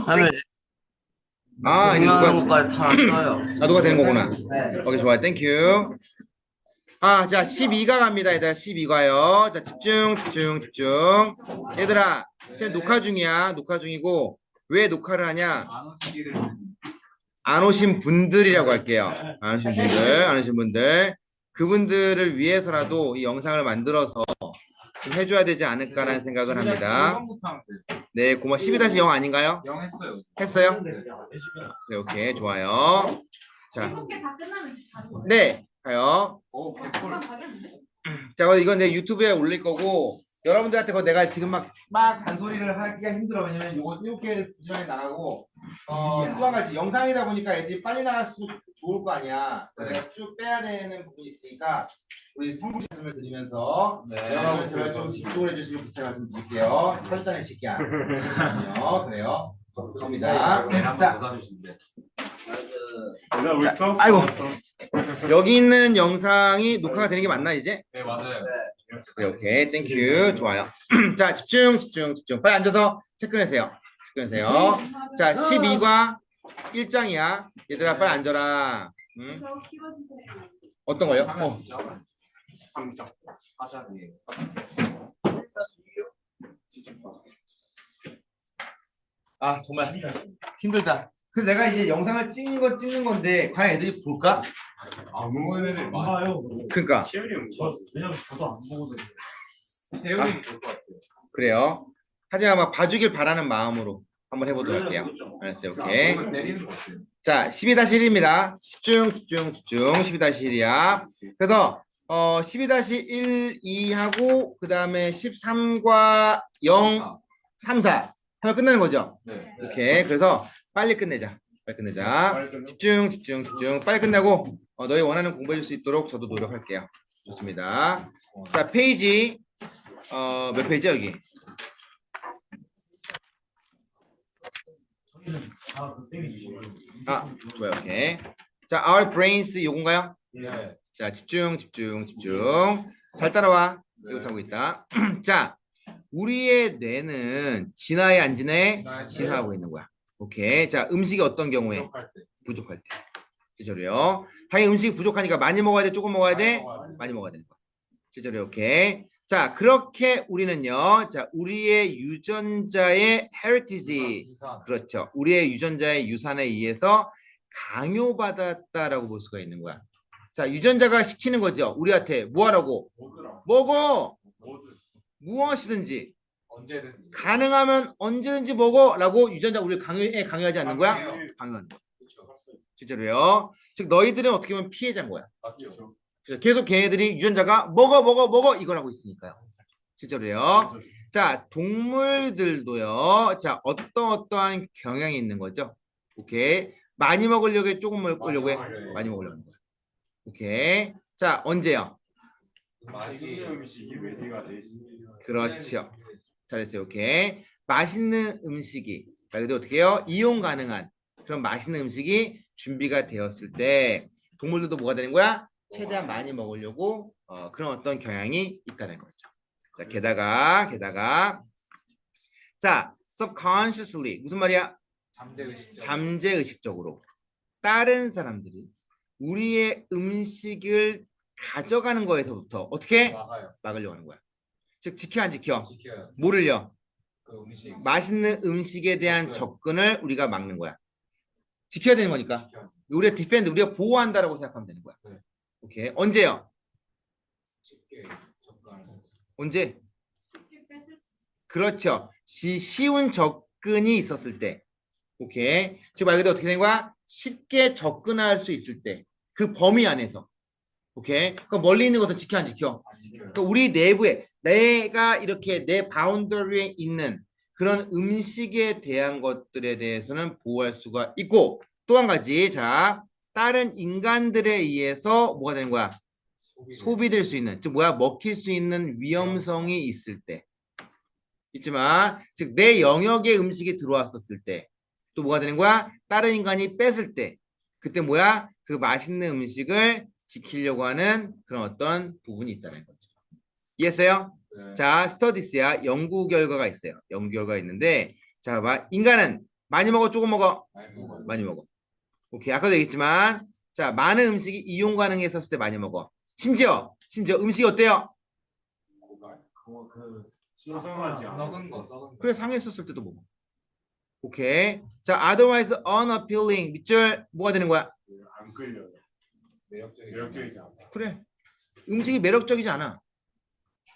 하면 아, 이제 동영상까지 다 떠요. 누가 되는 거구나. 네. 오케이, 좋아요. 땡큐. 아, 자, 12가 갑니다. 얘들아, 12가요. 자, 집중, 집중, 집중. 얘들아, 쌤 녹화 중이야. 녹화 중이고, 왜 녹화를 하냐? 안 오신 분들이라고 할게요. 안 오신 분들, 안 오신 분들. 그분들을 위해서라도 이 영상을 만들어서 좀 해줘야 되지 않을까라는 생각을 합니다. 네, 고마 12-0 아닌가요? 0 했어요. 했어요? 네. 네, 오케이, 좋아요. 자, 이렇게 다 끝나면 집 가는 거예요? 네, 가요. 오, 개꿀. 금방 가겠는데? 자, 이건 내 유튜브에 올릴 거고, 여러분들한테 그거 내가 지금 막 잔소리를 하기가 힘들어. 왜냐면 요거 7개 부지런히 나가고, 또 한 가지 영상이다 보니까 애들이 빨리 나갔으면 좋을 거 아니야. 네. 내가 쭉 빼야 되는 부분이 있으니까, 우리 성부 말씀을 드리면서, 네. 여러분들 제발 좀 집중을 해주시고 부탁을 좀 드릴게요. 설전의 시기야. 그래요. 감사합니다. 내일 자, 한번 더 사주신대. 아이고. 여기 있는 영상이 녹화가 되는 게 맞나, 이제? 네, 맞아요. 네, 오케이, 땡큐. 좋아요. 자, 집중, 집중, 집중. 빨리 앉아서 체크내세요. 체크내세요. 자, 12과 1장이야. 얘들아, 빨리 앉아라. 응? 저 키워주세요. 어떤 거요? 하자니. 아, 정말 힘들다. 그래서 내가 이제 영상을 찍는 건데, 과연 애들이 볼까? 아무 애들이 많아요. 그러니까. 왜냐면 저도 안 보거든요. 태우님 볼것 같아요. 그래요. 하지만 막 봐주길 바라는 마음으로 한번 해보도록 할게요. 알았어요, 오케이. 보면 내리는 것 같아요. 자, 12-1입니다. 집중, 집중, 집중. 12-1이야. 그래서 12-1, 2하고 그 다음에 13과 0, 3, 4 하면 끝나는 거죠? 네. 오케이. 그래서 빨리 끝내자. 빨리 끝내자. 집중, 집중, 집중. 빨리 끝내고 너희 원하는 공부해 줄 수 있도록 저도 노력할게요. 좋습니다. 자, 페이지 몇 페이지야 여기? 그 쌤이 주시고. 좋아요. 오케이. 자, our brains 요건가요? 네. 자, 집중, 집중, 집중. 잘 따라와. 네. 이거 하고 있다. 자, 우리의 뇌는 진화에 안 진화해? 진화하고 있는 거야. 오케이. 자, 음식이 어떤 경우에? 부족할 때. 부족할 때. 실제로요. 당연히 음식이 부족하니까 많이 먹어야 돼? 조금 먹어야 돼? 많이 먹어야 되는 거. 실제로 오케이. 자, 그렇게 우리는요. 자, 우리의 유전자의 heritage. 유산. 그렇죠. 우리의 유전자의 유산에 의해서 강요받았다라고 볼 수가 있는 거야. 자, 유전자가 시키는 거죠. 우리한테 뭐 하라고? 먹어. 무엇이든지. 언제든지. 가능하면 언제든지 먹어라고 유전자 우리를 강요하지 않는 거야? 강요해요. 강요하는 거야. 그렇죠. 실제로요. 즉 너희들은 어떻게 보면 피해자인 거야. 맞죠. 그래서 계속 걔네들이 유전자가 먹어 이걸 하고 있으니까요. 실제로요. 자, 동물들도요. 자, 어떠한 경향이 있는 거죠. 오케이. 많이 먹으려고 해, 조금 먹으려고 해. 많이 먹으려고 하는 거야. 오케이. 자, 언제요? 맛이 음식이 레디가 돼 있습니다. 그렇죠. 잘했어요. 오케이. 맛있는 음식이 말 그대로 어떻게 해요? 이용 가능한 그런 맛있는 음식이 준비가 되었을 때 동물들도 뭐가 되는 거야? 최대한 많이 먹으려고 그런 어떤 경향이 있다는 거죠. 자, 게다가 자, subconsciously 무슨 말이야? 잠재의식. 잠재의식적으로 다른 사람들이 우리의 음식을 가져가는 거에서부터 어떻게 막아요. 막으려고 하는 거야. 즉 지켜 안 지켜? 지켜요. 뭐를요? 그 음식. 맛있는 음식에 대한 접근. 접근을 우리가 막는 거야. 지켜야 되는 거니까. 지켜요. 우리가 디펜드, 우리가 보호한다라고 생각하면 되는 거야. 네. 오케이. 언제요? 쉽게 접근하는 거. 언제? 쉽게 뺏을 그렇죠. 쉬운 접근이 있었을 때. 오케이. 즉 말 그대로 어떻게 되는 거야? 쉽게 접근할 수 있을 때. 그 범위 안에서. 오케이. 그럼 멀리 있는 것도 지켜 안 지켜? 안 지켜요. 그러니까 우리 내부에 내가 이렇게 내 바운더리에 있는 그런 음식에 대한 것들에 대해서는 보호할 수가 있고 또 한 가지 자 다른 인간들에 의해서 뭐가 되는 거야? 소비될 수 있는 즉 뭐야 먹힐 수 있는 위험성이 있을 때 있지만 즉 내 영역에 음식이 들어왔었을 때 또 뭐가 되는 거야? 다른 인간이 뺏을 때 그때 뭐야? 그 맛있는 음식을 지키려고 하는 그런 어떤 부분이 있다는 거죠. 이해했어요? 네. 자, 스터디스야. 연구 결과가 있어요. 연구 결과가 있는데 자, 봐. 인간은 많이 먹어, 조금 먹어? 많이 먹어요. 많이 먹어. 오케이. 아까도 얘기했지만, 자, 많은 음식이 이용 가능했었을 때 많이 먹어. 심지어 음식이 어때요? 고갈? 그 신선하지 않아. 썩은 거. 그래, 상했었을 때도 먹어. 오케이. 자, otherwise unappealing. 밑줄 뭐가 되는 거야? 안 끌려요. 매력적이지 않아. 그래. 음식이 매력적이지 않아.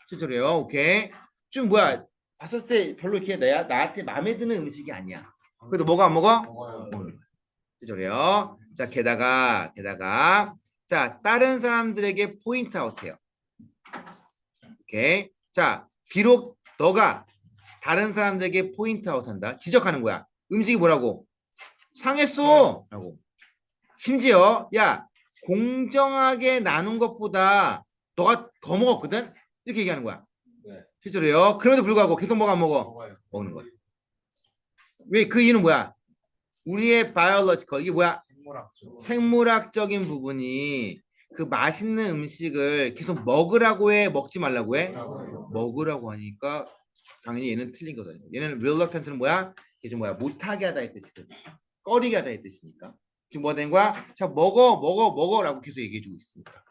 실제로요. 오케이. 좀 뭐야? 봤을 때 별로 이렇게 나한테 마음에 드는 음식이 아니야. 그래도 먹어 안 먹어? 먹어요. 먹는 거야. 실제로요. 자, 게다가 자, 다른 사람들에게 포인트 아웃해요. 오케이. 자, 비록 너가 다른 사람들에게 포인트 아웃한다. 지적하는 거야. 음식이 뭐라고? 상했어. 라고. 심지어 야, 공정하게 나눈 것보다 너가 더 먹었거든? 이렇게 얘기하는 거야. 네. 실제로요. 그럼에도 불구하고 계속 먹어 안 먹어? 먹어요. 먹는 거야. 왜? 그 이유는 뭐야? 우리의 biological, 이게 뭐야? 생물학적. 생물학적인 부분이 그 맛있는 음식을 계속 먹으라고 해? 먹지 말라고 해? 먹으라고 하니까 당연히 얘는 틀린 거거든요. 얘는 reluctant는 뭐야? 이게 좀 뭐야? 못하게 하다 의 뜻이거든. 꺼리게 하다 의 뜻이니까. 지금 뭐가 된 거야? 자, 먹어라고 계속 얘기해주고 있습니다.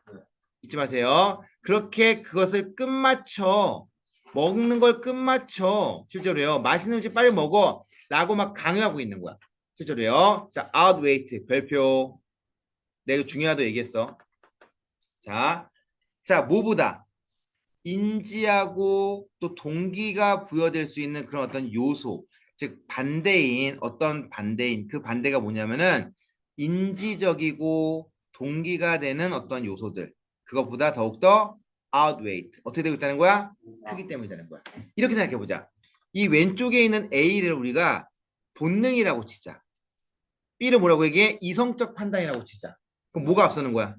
잊지 마세요. 그렇게 그것을 끝마쳐 먹는 걸 끝마쳐 실제로요. 맛있는 음식 빨리 먹어 라고 막 강요하고 있는 거야. 실제로요. 자, outweight 별표. 내가 중요하다고 얘기했어. 자, 뭐보다 인지하고 또 동기가 부여될 수 있는 그런 어떤 요소, 즉 어떤 반대인, 그 반대가 뭐냐면은 인지적이고 동기가 되는 어떤 요소들, 그것보다 더욱더 outweight, 어떻게 되고 있다는 거야? 크기 때문이라는 거야. 이렇게 생각해 보자. 이 왼쪽에 있는 A를 우리가 본능이라고 치자. B를 뭐라고 얘기해? 이성적 판단이라고 치자. 그럼 뭐가 앞서는 거야?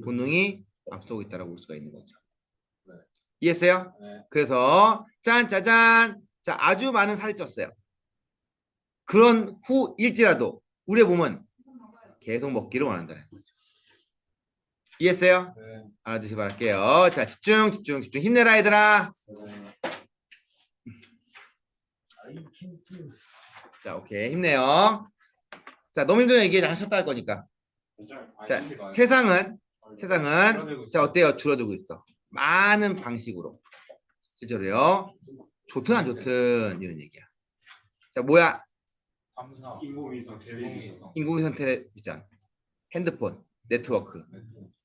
본능이 앞서고 있다고 볼 수가 있는 거죠. 이해했어요? 네. 그래서 짜잔, 자, 아주 많은 살이 쪘어요. 그런 후일지라도 우리의 몸은 계속 먹기를 원한다는 거죠. 이해했어요? 네. 알아두시 바랄게요. 자, 집중. 힘내라 얘들아. 자, 오케이. 힘내요. 자, 너무 힘들면 얘기해. 잠깐 쉬었다 할 거니까. 자, 세상은 자, 어때요? 줄어들고 있어. 많은 방식으로. 실제로요. 좋든 안 좋든 이런 얘기야. 자, 뭐야? 감사. 인공위성, 텔레비전. 인공위성 텔레비전, 핸드폰, 네트워크,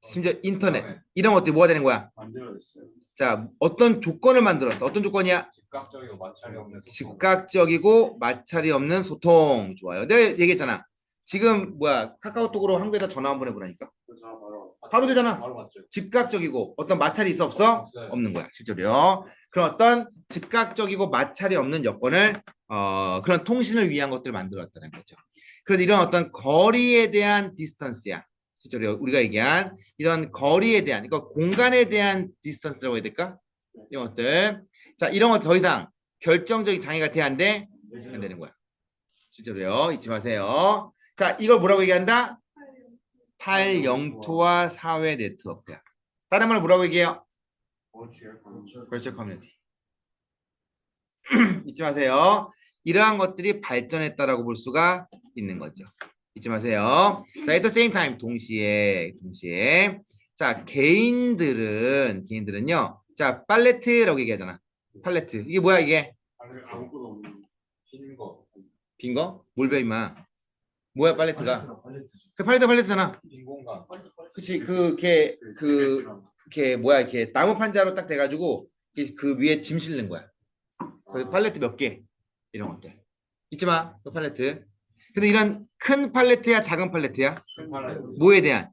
심지어 인터넷 이런 것들이 뭐가 되는 거야? 만들어냈어요. 자, 어떤 조건을 만들었어? 어떤 조건이야? 즉각적이고 마찰이 없는 소통. 좋아요. 내가 얘기했잖아. 지금 뭐야? 카카오톡으로 한국에다 전화 한번 해보라니까. 바로 되잖아. 바로 맞죠. 즉각적이고 어떤 마찰이 있어 없어? 없어요. 없는 거야. 실제로요. 그런 어떤 즉각적이고 마찰이 없는 여건을 그런 통신을 위한 것들을 만들었다는 거죠. 그래서 이런 어떤 거리에 대한 디스턴스야. 실제로 우리가 얘기한 이런 거리에 대한, 그러니까 공간에 대한 디스턴스라고 해야 될까? 이런 것들. 자, 이런 거 더 이상 결정적인 장애가 돼야 안 돼? 안 되는 거야. 실제로요. 잊지 마세요. 자, 이걸 뭐라고 얘기한다? 탈영토화 사회 네트워크야. 다른 말로 뭐라고 얘기해요? Virtual Community. 잊지 마세요. 이러한 것들이 발전했다라고 볼 수가 있는 거죠. 잊지 마세요. 자, at the same time, 동시에. 자, 개인들은요. 자, 팔레트라고 얘기하잖아. 팔레트. 이게 뭐야, 이게? 아무것도 없는 빈 거? 뭘 배, 임마. 뭐야, 팔레트가? 그 팔레트잖아. 빈 공간. 그치, 뭐야, 이렇게 나무 판자로 딱 돼가지고 그 위에 짐 실는 거야. 그 팔레트 몇 개? 이런 것들. 잊지 마, 그 팔레트. 근데 이런 큰 팔레트야, 작은 팔레트야? 뭐에 대한?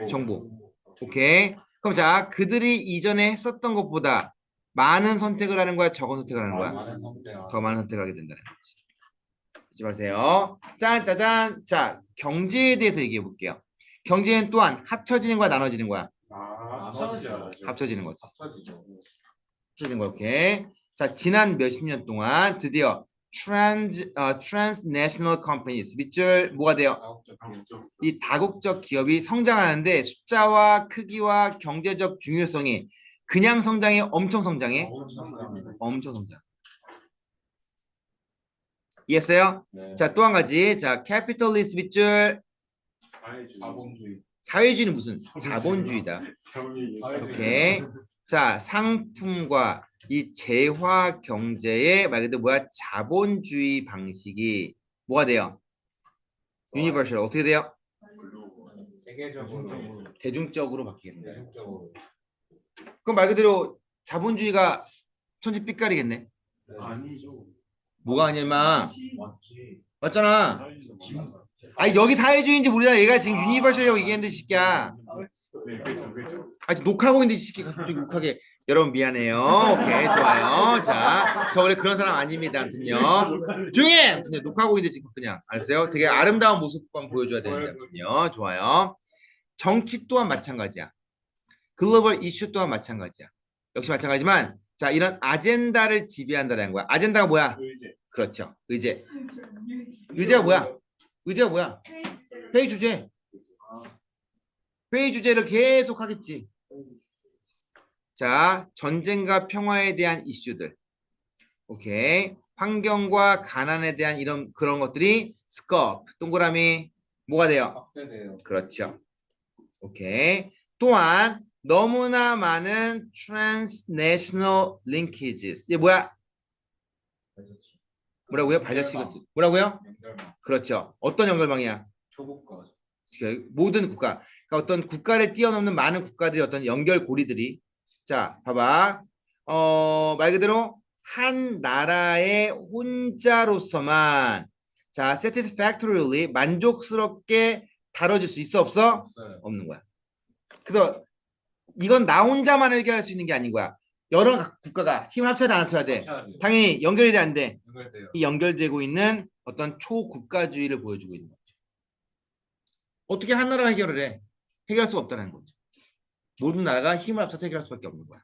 정보. 오케이. 그럼 자, 그들이 이전에 했었던 것보다 많은 선택을 하는 거야, 적은 선택을 하는 거야? 더 많은 선택을 하게 된다는 거지. 잊지 마세요. 짜잔. 자, 경제에 대해서 얘기해 볼게요. 경제는 또한 합쳐지는 거야, 나눠지는 거야? 합쳐지는 거지. 합쳐지는 거, 오케이. 자, 지난 몇십 년 동안 드디어 transnational companies, 밑줄 뭐가 돼요? 이 다국적 기업이 성장하는데 숫자와 크기와 경제적 중요성이 그냥 성장해? 엄청 성장해? 엄청 성장. 이해했어요? 네. 자, 또 한 가지. 자, 캐피털리스트 밑줄. 사회주의. 자본주의. 사회주의는 무슨 자본주의다. 자본주의. 오케이. 자, 상품과 이 재화 경제의 말 그대로 뭐야? 자본주의 방식이 뭐가 돼요? 유니버셜 어떻게 돼요? 세계적으로. 대중적으로 바뀌겠네. 대중적으로. 그럼 말 그대로 자본주의가 천지 삐까리겠네. 네. 아니죠. 뭐가 아니면 맞지. 맞잖아. 사회주의. 아니 여기 사회주의인지 모르잖아. 얘가 지금 유니버셜이라고 얘기했는데 이 새끼야. 네, 그렇죠, 그렇죠. 아직 녹화하고 있는데 이 새끼 갑자기 욱하게. 여러분 미안해요. 오케이 좋아요. 자, 저 원래 그런 사람 아닙니다. 아무튼요. 조용히 해! 아무튼 녹화하고 있는데 지금 그냥 알았어요? 되게 아름다운 모습만 보여줘야 되는데 아무튼요. 좋아요. 정치 또한 마찬가지야. 글로벌 이슈 또한 마찬가지야. 역시 마찬가지지만 자 이런 아젠다를 지배한다는 거야. 아젠다가 뭐야? 의제. 그렇죠. 의제. 의제가 뭐야? 의제가 뭐야? 회의 주제. 회의 주제를 계속 하겠지. 자, 전쟁과 평화에 대한 이슈들. 오케이. 환경과 가난에 대한 이런 그런 것들이 스코프, 동그라미 뭐가 돼요? 확대돼요. 그렇죠. 오케이. 또한 너무나 많은 transnational linkages. 이게 뭐야? 뭐라고요? 발자취 같은. 뭐라고요? 연결망. 그렇죠. 어떤 연결망이야? 초국가. 모든 국가. 그러니까 어떤 국가를 뛰어넘는 많은 국가들이 어떤 연결고리들이. 자, 봐봐. 말 그대로 한 나라의 혼자로서만 자, satisfactorily 만족스럽게 다뤄질 수 있어 없어? 없어요. 없는 거야. 그래서 이건 나 혼자만 해결할 수 있는 게 아닌 거야. 여러 국가가 힘을 합쳐야 돼, 안 합쳐야 돼? 합쳐야 돼요. 당연히 연결이 돼, 안 돼? 연결돼요. 이 연결되고 있는 어떤 초국가주의를 보여주고 있는 거죠. 어떻게 한 나라가 해결을 해? 해결할 수가 없다는 거죠. 모든 나라가 힘을 합쳐서 해결할 수밖에 없는 거야.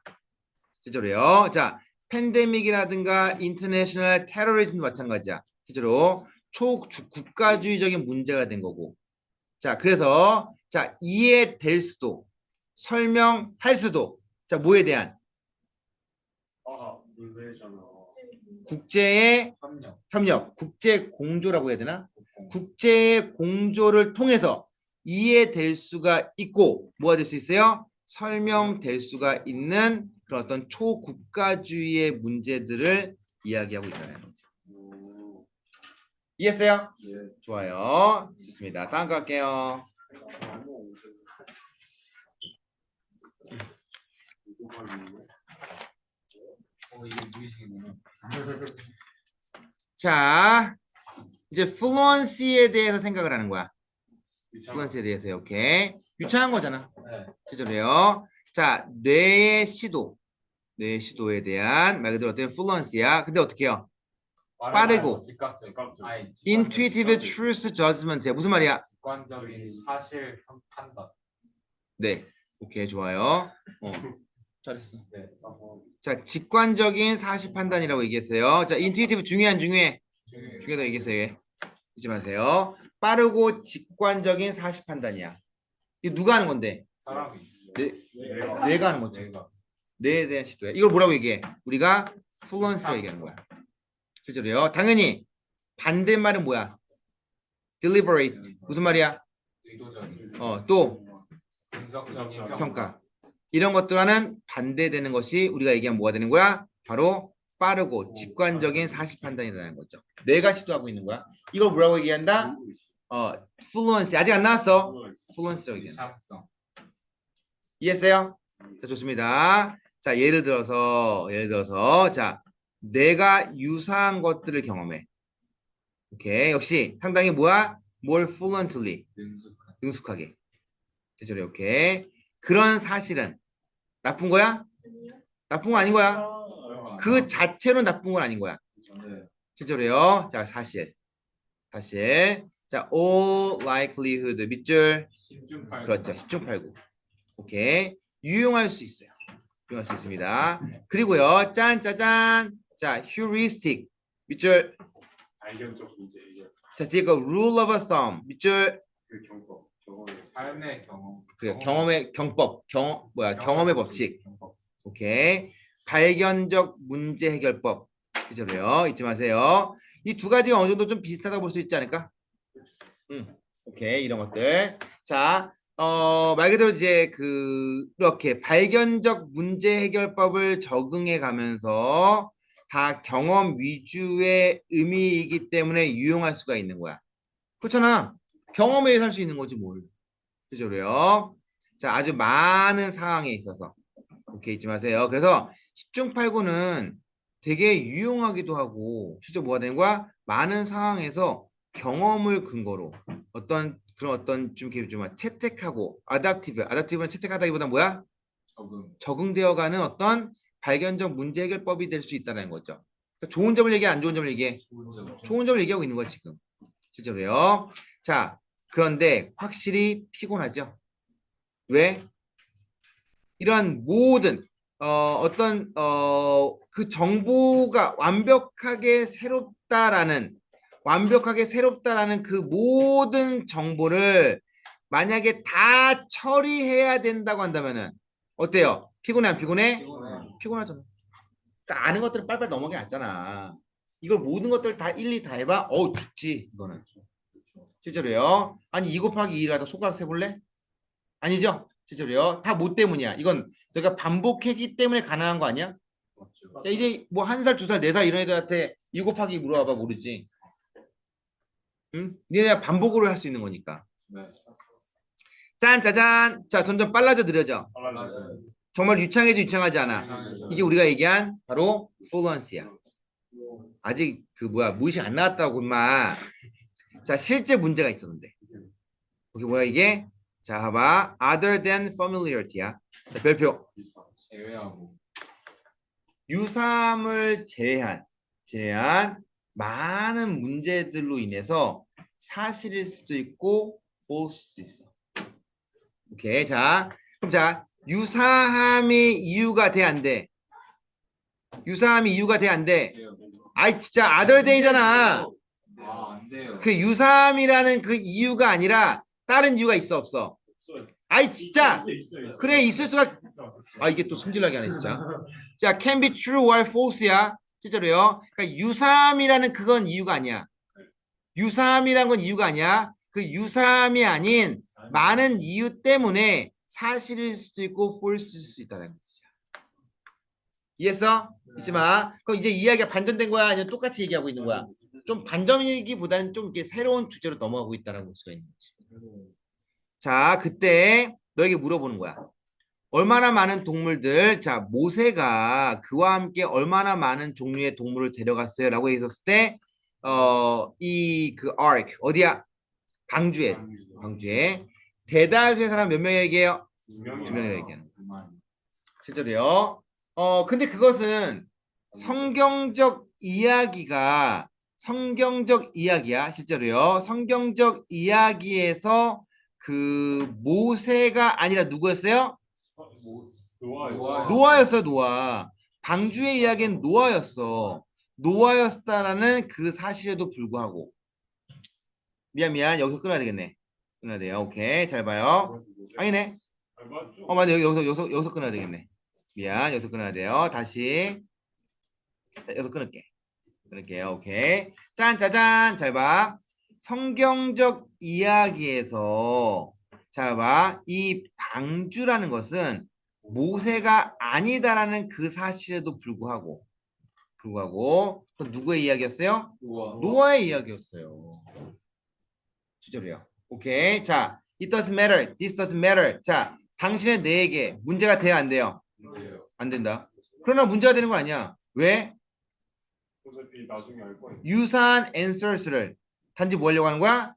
실제로요. 자, 팬데믹이라든가 인터내셔널 테러리즘도 마찬가지야. 실제로 초국가주의적인 문제가 된 거고. 자, 그래서 자 이해될 수도 설명할 수도 자 뭐에 대한 문제잖아. 국제의 협력. 협력, 국제 공조라고 해야 되나? 국제의 공조를 통해서 이해될 수가 있고 뭐가 될 수 있어요? 설명될 수가 있는 그런 어떤 초국가주의의 문제들을 이야기하고 있다는 거죠. 이해했어요? 예. 좋아요. 좋습니다. 다음 거 할게요. 이게 무의식이구나. 자, 이제 fluency에 대해서 생각을 하는 거야. fluency에 대해서요. 오케이. 유창한 거잖아. 네. 실제로요. 자, 뇌의 시도. 뇌의 시도에 대한 말 그대로 어떤 fluency야. 근데 어떻게 해요? 빠르고. 즉각적. 아니, intuitive truth judgment야. 무슨 말이야? 직관적인 사실 판단. 네. 오케이, 좋아요. 잘했어. 네. 자, 직관적인 사실 판단이라고 얘기했어요. 자, intuitive 중요해, 안 중요해? 중요해요. 중요하다고 얘기했어요. 잊지 마세요. 빠르고 직관적인 사실 판단이야. 이거 누가 하는 건데? 사람이. 뇌가 하는 거죠. 내가. 뇌에 대한 시도야. 이걸 뭐라고 얘기해? 우리가 fluency라고 얘기하는 거야. 실제로요. 당연히 반대말은 뭐야? deliberate. 무슨 말이야? 의도적인. 또 분석적인 평가. 이런 것들과는 반대되는 것이 우리가 얘기하면 뭐가 되는 거야? 바로 빠르고 직관적인 사실 판단이라는 거죠. 뇌가 시도하고 있는 거야. 이걸 뭐라고 얘기한다? fluency. 아직 안 나왔어. fluency라고 얘기한다. 유창성. 이해했어요? 자, 좋습니다. 자, 예를 들어서 자, 내가 유사한 것들을 경험해. 오케이. 역시 상당히 뭐야? more fluently. 능숙한. 능숙하게. 대절해. 오케이. 그런 사실은 나쁜 거야? 나쁜 거 아닌 거야. 그 자체로 나쁜 건 아닌 거야. 네. 실제로요. 자, 사실. 자, all likelihood 밑줄. 10중 8구. 그렇죠. 10중 8구. 오케이. 유용할 수 있어요. 유용할 수 있습니다. 그리고요. 짠짜잔. 자, heuristic 밑줄. 발견적 문제 이제 자, 뒤에 거 rule of thumb 밑줄. 그 경법 경험에 삶의 경험. 그래. 경험의 경법. 경험의 법칙. 경법. 오케이. 발견적 문제 해결법. 실제로요. 잊지 마세요. 이 두 가지가 어느 정도 좀 비슷하다고 볼 수 있지 않을까? 오케이, 이런 것들. 자, 말 그대로 이제 이렇게 발견적 문제 해결법을 적응해 가면서 다 경험 위주의 의미이기 때문에 유용할 수가 있는 거야. 그렇잖아. 경험에 의해서 할 수 있는 거지, 뭘. 그죠, 그래요? 자, 아주 많은 상황에 있어서. 오케이, 잊지 마세요. 그래서 10중 8구는 되게 유용하기도 하고, 실제 뭐가 되는 거야? 많은 상황에서 경험을 근거로 그런 좀 이렇게 좀 채택하고, 아답티브는 채택하다기보다 뭐야? 적응되어가는 어떤 발견적 문제 해결법이 될 수 있다는 거죠. 그러니까 좋은 점을 얘기해, 안 좋은 점을 얘기해? 좋은 점을 얘기하고 있는 거야, 지금. 실제로요. 자, 그런데 확실히 피곤하죠. 왜? 이러한 모든 그 정보가 완벽하게 새롭다라는 그 모든 정보를 만약에 다 처리해야 된다고 한다면은 어때요? 피곤해 안 피곤해? 피곤하잖아. 그러니까 아는 것들은 빨리빨리 넘어가게 놨잖아. 이걸 모든 것들을 다 일일이 다 해봐? 죽지 이거는. 실제로요. 아니 2 곱하기 2를 하다 손가락 세볼래? 아니죠? 실제로요. 다 뭐 때문이야? 이건 내가 반복했기 때문에 가능한 거 아니야? 야, 이제 뭐 1살, 2살, 4살 이런 애들한테 2 곱하기 2 물어봐봐 모르지. 응? 니네가 반복으로 할 수 있는 거니까. 짠, 짜잔. 자, 점점 빨라져 느려져. 정말 유창하지 않아. 이게 우리가 얘기한 바로 fluency야. 아직 무의식 안 나왔다고 임마. 자, 실제 문제가 있었는데. 이게 뭐야 이게? 자, 봐봐. Other than familiarity야. 자, 별표. 제외하고 유사함을 제외한 많은 문제들로 인해서 사실일 수도 있고 false일 수도 있어. 오케이. 자, 그럼 자, 유사함의 이유가 돼, 안 돼? 유사함이 이유가 돼, 안 돼? 아이, 진짜 other than이잖아. 안 돼요. 그 유사함이라는 그 이유가 아니라 다른 이유가 있어, 없어? 아이, 진짜. 그래, 있을 수가. 이게 또 승질나게 하네, 진짜. 자, can be true or false야. 실제로요. 그러니까 유사함이라는 그건 이유가 아니야. 유사함이란 건 이유가 아니야. 그 유사함이 아닌 많은 이유 때문에 사실일 수도 있고 false일 수 있다는 거지. 이해했어? 잊지 마. 그럼 이제 이야기가 반전된 거야? 아니면 똑같이 얘기하고 있는 거야? 좀 반전이기보다는 좀 이렇게 새로운 주제로 넘어가고 있다는 볼 수가 있는 거지. 자, 그때 너에게 물어보는 거야. 얼마나 많은 동물들, 자, 모세가 그와 함께 얼마나 많은 종류의 동물을 데려갔어요? 라고 했었을 때, ark, 어디야? 방주에. 대다수의 사람 몇 명이 얘기해요? 2명이라 얘기하는 거야. 실제로요. 근데 그것은 성경적 이야기야, 실제로요. 성경적 이야기에서 그 모세가 아니라 누구였어요? 노아였어요, 노아. 방주의 이야기는 노아였다라는 그 사실에도 불구하고. 미안. 여기서 끊어야 되겠네. 끊어야 돼요. 오케이. 잘 봐요. 아니네. 맞네. 여기서 끊어야 되겠네. 미안. 여기서 끊어야 돼요. 다시. 자, 여기서 끊을게요. 오케이. 짠, 짜잔. 잘 봐. 성경적 이야기에서 자, 봐. 이 방주라는 것은 모세가 아니다라는 그 사실에도 불구하고 그 누구의 이야기였어요? 노아의 이야기였어요. 실제로요. 오케이. 자, it doesn't matter. This doesn't matter. 자, 당신의 내에게 문제가 돼야 안 돼요? 안 된다. 그러나 문제가 되는 거 아니야. 왜? 나중에 알 거예요. 유사한 answers를 단지 뭐 하려고 하는 거야?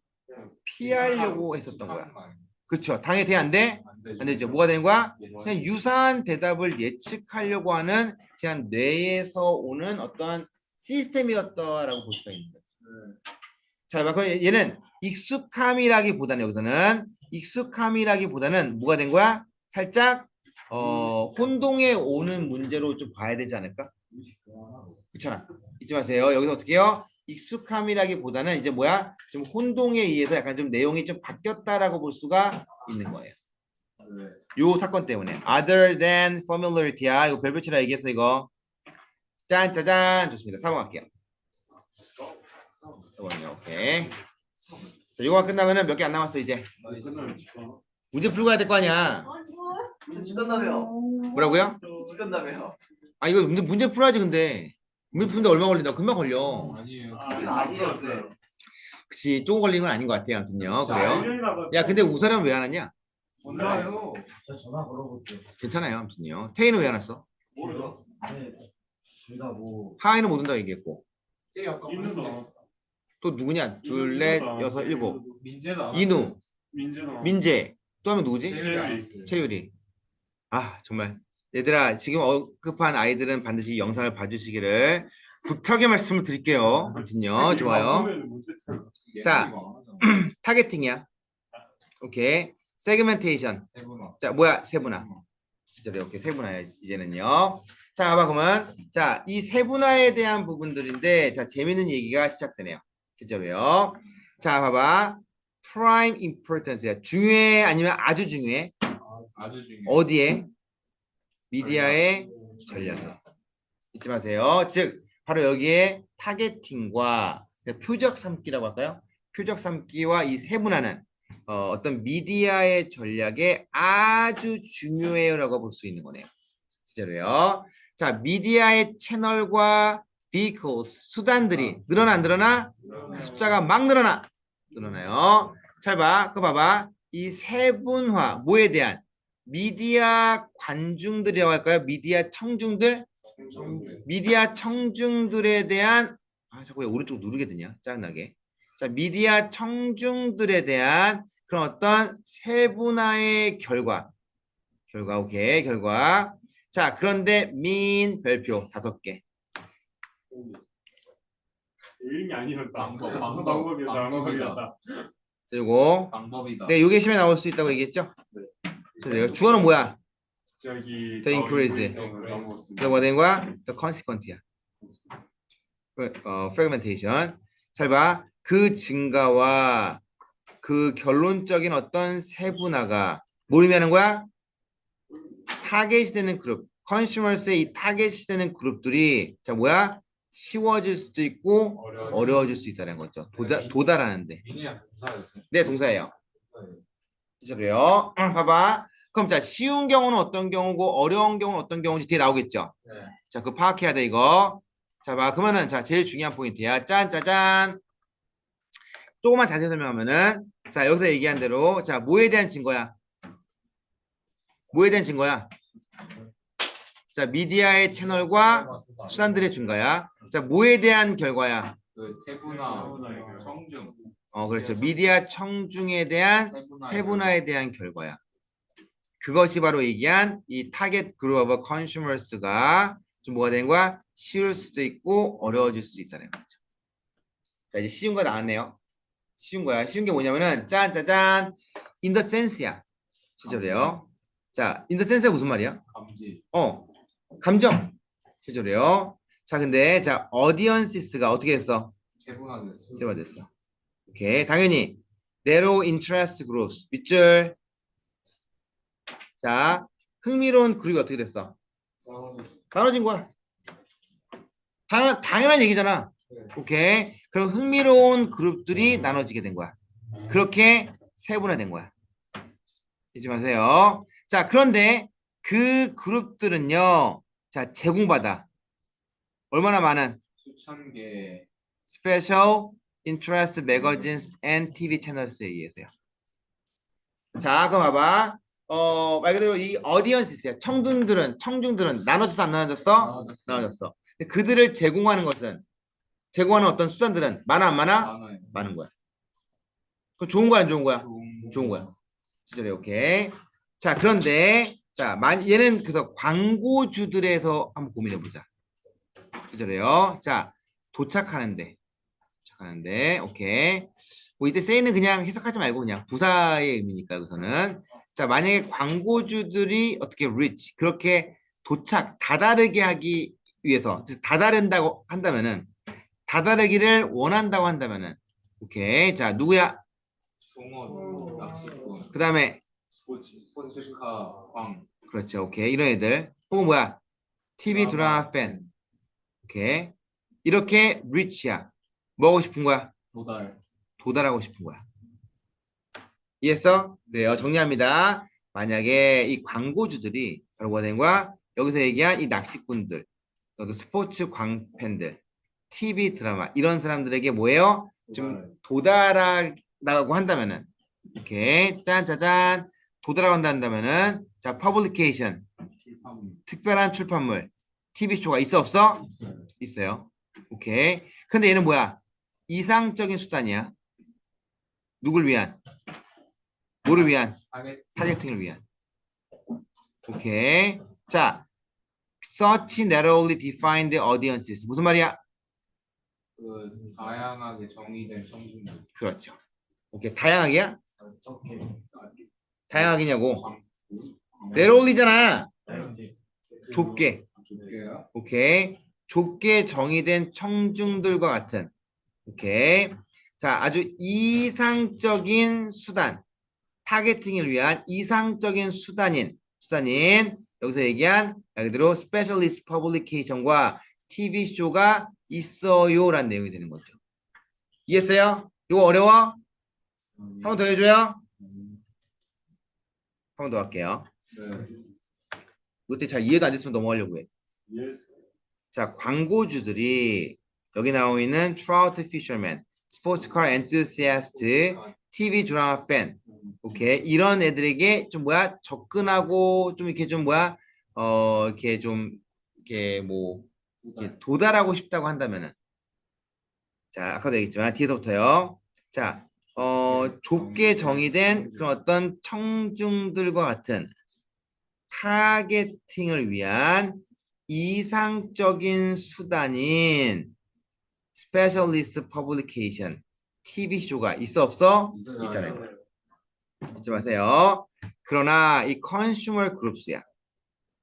피하려고 했었던 거야. 그렇죠. 당연히 돼, 안 돼? 안 되죠. 뭐가 되는 거야? 그냥 유사한 대답을 예측하려고 하는 그냥 뇌에서 오는 어떤 시스템이었다라고 볼 수가 있는 거죠. 자, 얘는 익숙함이라기보다는 뭐가 된 거야? 살짝 혼동에 오는 문제로 좀 봐야 되지 않을까? 그렇잖아. 잊지 마세요. 여기서 어떻게 해요? 익숙함이라기보다는 이제 뭐야? 좀 혼동에 의해서 약간 좀 내용이 좀 바뀌었다라고 볼 수가 있는 거예요. 요 사건 때문에. Other than familiarity야. 이거 별표치라 얘기했어 이거. 짠, 짜잔. 좋습니다. 4번 갈게요. 4번이요. 오케이. 자, 이거가 끝나면은 몇 개 안 남았어 이제. 끝나면 집어. 문제 풀고 가야 될 거 아니야. 무슨 죽었다며요? 뭐라고요? 죽었다며요? 아 이거 문제 풀어야지 근데. 문제 푸는데 얼마 걸린다? 금방 걸려. 아니에요. 아니었어요. 그치 조금 걸린 건 아닌 것 같아요. 아무튼요. 그래요. 일요일날 야 근데 우설은 왜 안 왔냐? 몰라요. 저 전화 걸어볼게요. 괜찮아요. 아무튼요. 태희는 왜 안 왔어? 모르죠. 네, 둘다 뭐. 하이는 못 온다고 얘기했고. 인누도 또 누구냐? 둘, 넷, 여섯, 일곱. 민재도 안 이누, 민재도 민재. 또 하면 누구지? 채율이 안 왔어요. 채율이. 아 정말 얘들아 지금 억급한 아이들은 반드시 이 영상을 봐주시기를 부탁의 말씀을 드릴게요. 아무튼요. 좋아요. 자. 예쁘기가 안 하잖아. 타겟팅이야. 오케이. 세그멘테이션. 세분화. 자 뭐야? 세분화. 진짜로 이렇게 세분화야 이제는요. 자 봐봐 그러면 자 이 세분화에 대한 부분들인데 자 재밌는 얘기가 시작되네요. 진짜로요. 자 봐봐. prime importance야. 중요해 아니면 아주 중요해? 아주 중요해. 어디에? 미디어의 전략에. 잊지 마세요. 즉 바로 여기에 타겟팅과 표적 삼기라고 할까요? 표적 삼기와 이 세분화는 어떤 미디어의 전략에 아주 중요해요라고 볼 수 있는 거네요. 진짜로요. 자, 미디어의 채널과 vehicles, 수단들이 늘어나 안 늘어나? 그 숫자가 막 늘어나요. 잘 봐. 그거 봐봐. 이 세분화, 뭐에 대한? 미디어 관중들이라고 할까요? 미디어 청중들? 미디어 청중들에 대한 자꾸 왜 오른쪽 누르게 되냐? 짜증나게. 자, 미디어 청중들에 대한 그런 어떤 세분화의 결과. 오케이. 결과. 자, 그런데 민 별표 5개. 의미 아니었다. 방법이다. 방법이었다. 그리고 방법이다. 네, 요게 시험에 나올 수 있다고 얘기했죠? 그래요. 주어는 뭐야? 저기 The increase. 그리고 된 거야? The consequent야. fragmentation. 잘 봐. 그 증가와 그 결론적인 어떤 세분화가 뭘 의미하는 거야? 타겟이 되는 그룹, 컨슈머스의 이 타겟이 되는 그룹들이 자 뭐야? 쉬워질 수도 있고 어려워질 수 있다는 거죠. 도달하는데. 민이야 동사였어요. 네, 동사예요. 그래요. 봐봐. 그럼 자 쉬운 경우는 어떤 경우고 어려운 경우는 어떤 경우인지 뒤에 나오겠죠. 네. 자, 그거 파악해야 돼 이거. 자, 봐. 그러면은 자 제일 중요한 포인트야. 짠짜잔. 조금만 자세히 설명하면은 자 여기서 얘기한 대로 자 뭐에 대한 증거야? 뭐에 대한 증거야? 자 미디어의 채널과 수단들의 증거야. 자 뭐에 대한 결과야? 그 세분화 청중. 그렇죠. 미디어 청중에 대한 세분화에 대한 결과야. 그것이 바로 얘기한 이 타겟 그룹 오브 컨슈머스가 좀 뭐가 되는 거야? 쉬울 수도 있고 어려워질 수도 있다는 거죠. 자 이제 쉬운 거 나왔네요. 쉬운 거야. 쉬운 게 뭐냐면은 짠짜잔 in the sense야. 실제로요. 자 in the sense가 무슨 말이야? 감지. 감정. 실제로요. 자 근데 자 audience가 어떻게 했어? 세분화됐어. 세분화됐어. 오케이. 당연히 narrow interest groups 밑줄. 자 흥미로운 그룹이 어떻게 됐어? 나눠진 거야. 당연한 얘기잖아. 오케이. 그럼 흥미로운 그룹들이 나눠지게 된 거야. 그렇게 세분화된 거야. 잊지 마세요. 자, 그런데 그 그룹들은요. 자, 제공받아. 얼마나 많은? 수천 개. Special Interest Magazines and TV Channels에 의해서요. 자, 그럼 봐봐. 말 그대로 이 audience야. 청중들은 나눠졌어, 안 나눠졌어? 나눠졌어. 근데 그들을 제공하는 어떤 수단들은 많아, 안 많아? 많아요. 많은 거야. 그 좋은 거야, 안 좋은 거야? 좋은 좋은 거야. 진짜로 오케이. 자, 그런데 자, 얘는 그래서 광고주들에서 한번 고민해 보자. 진짜로요. 자, 도착하는데, 오케이. 뭐 이때 세이는 그냥 해석하지 말고 그냥 부사의 의미니까 여기서는. 자, 만약에 광고주들이 어떻게 reach 그렇게 다다르게 하기 위해서 다다른다고 한다면은 다다르기를 원한다고 한다면은 오케이. 자, 누구야? 송원, 낚시꾼, 그 다음에 스포츠카, 광. 그렇죠. 오케이. 이런 애들. 혹은 뭐야? TV 드라마 팬. 오케이. 이렇게 reach야. 뭐 하고 싶은 거야? 도달. 도달하고 싶은 거야. 이해했어? 그래요. 정리합니다. 만약에 이 광고주들이 바로 뭐가 되는 거야? 여기서 얘기한 이 낚시꾼들, 또 스포츠 광팬들, TV 드라마 이런 사람들에게 뭐예요? 좀 도달하다고 한다면은 이렇게 짠짜잔 도달하고 한다면은 자 퍼블리케이션 출판 특별한 출판물 TV 쇼가 있어 없어? 있어요. 있어요. 오케이. 근데 얘는 뭐야? 이상적인 수단이야. 누굴 위한? 뭐를 위한? 타겟팅을 위한. 오케이. 자, such narrowly defined audiences. 무슨 말이야? 그 다양하게 정의된 청중들. 그렇죠. 오케이. 다양하게야? 적게. 다양하게냐고. 광- narrowly잖아. 좁게. 좁게요. 오케이. 좁게 정의된 청중들과 같은. 오케이. 자, 아주 이상적인 수단. 타겟팅을 위한 이상적인 수단인 여기서 얘기한 말 그대로 스페셜리스트 퍼블리케이션과 TV쇼가 있어요라는 내용이 되는 거죠. 이해했어요? 이거 어려워? 한 번 더 해줘요? 한 번 더 할게요. 네. 이때 잘 이해도 안 됐으면 넘어가려고 해. 예스. 자, 광고주들이 여기 나오고 있는 트라우트 피셔맨, 스포츠카 엔투시아스트, TV 드라마 팬, 오케이 이런 애들에게 좀 뭐야 접근하고 좀 이렇게 좀 뭐야 이렇게 좀 이렇게 뭐 이렇게 도달하고 싶다고 한다면은 자 아까도 얘기했지만 뒤에서부터요. 자 좁게 정의된 그런 어떤 청중들과 같은 타겟팅을 위한 이상적인 수단인 스페셜리스트 퍼블리케이션 TV쇼가 있어 없어? 있다는 거야. 잊지 마세요. 그러나 이 컨슈머 그룹스야.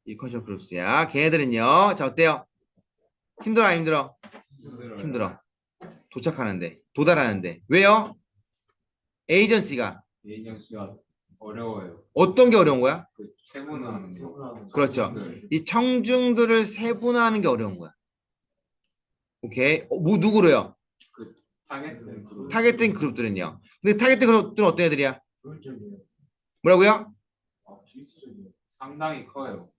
이 컨슈머 그룹스야. 걔네들은요. 자 어때요? 힘들어 안 힘들어? 힘들어. 도착하는데 도달하는데 왜요? 에이전시가 에이전시가 어려워요. 어떤 게 어려운 거야? 그 세분화하는 거. 그렇죠. 네. 이 청중들을 세분화하는 게 어려운 거야. 오케이. 뭐 누구로요? 그 타겟팅 그룹. 타겟팅 그룹들은요. 근데 타겟팅 그룹들은 어떤 애들이야? 효율적이에요. 뭐라고요? 필수적이에요. 상당히 커요.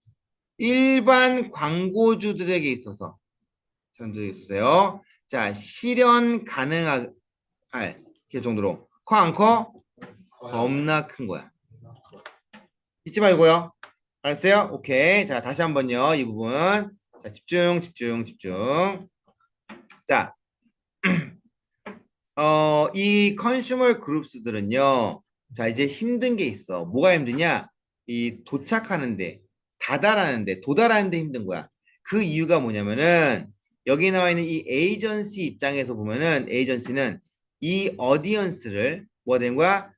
일반 광고주들에게 있어서 전들에 있어서요. 자, 실현 가능할 그 정도로 커 안 커? 겁나 큰 거야. 잊지 말고요. 알았어요? 오케이. 자, 다시 한번요. 이 부분. 자, 집중. 자, 이 컨슈머 그룹스들은요. 자, 이제 힘든 게 있어. 뭐가 힘드냐? 이 도착하는데, 도달하는데 힘든 거야. 그 이유가 뭐냐면은 여기 나와 있는 이 에이전시 입장에서 보면은 에이전시는 이 어디언스를 뭐가 된 거야?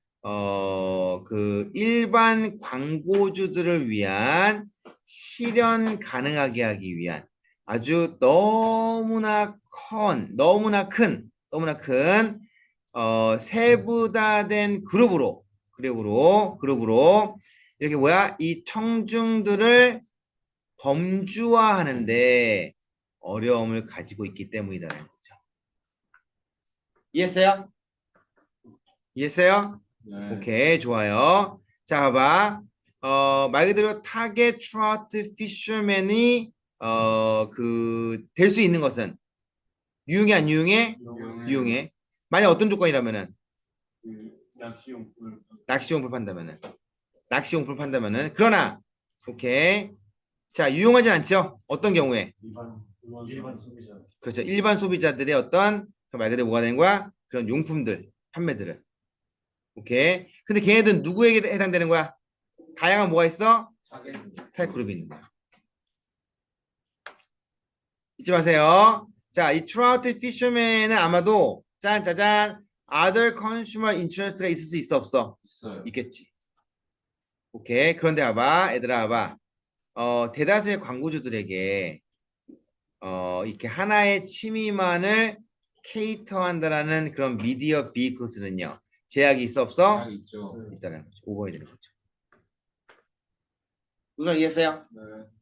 그 일반 광고주들을 위한 실현 가능하게 하기 위한 아주 너무나 큰 세분화된 그룹으로 이렇게 뭐야? 이 청중들을 범주화하는데 어려움을 가지고 있기 때문이라는 거죠. 이해했어요? 이해했어요? 네. 오케이, 좋아요. 자, 봐봐. 말 그대로 타겟 트로트 피셔맨이 될 수 있는 것은 유용해 안 유용해? 유용해. 만약 어떤 조건이라면은 그 낚시용품을 낚시용품 판다면은 그러나 오케이. 자, 유용하진 않죠? 어떤 경우에? 일반 소비자. 그렇죠. 일반 소비자들의 어떤 말 그대로 뭐가 되는 거야? 그런 용품들, 판매들은. 오케이. 근데 걔네들은 누구에게 해당되는 거야? 다양한 뭐가 있어? 타겟 그룹이 있는 거야. 잊지 마세요. 자, 이 트라우트 피셔맨은 아마도 짜잔 other consumer interest가 있을 수 있어 없어? 있어요. 있겠지. 오케이. 그런데 봐봐. 얘들아 봐봐. 대다수의 광고주들에게 이렇게 하나의 취미만을 케이터한다라는 그런 미디어 비이클스는요. 제약이 있어 없어? 제약이 있죠. 있다는 거죠. 오버해야 되는 거죠. 우선 이해했어요?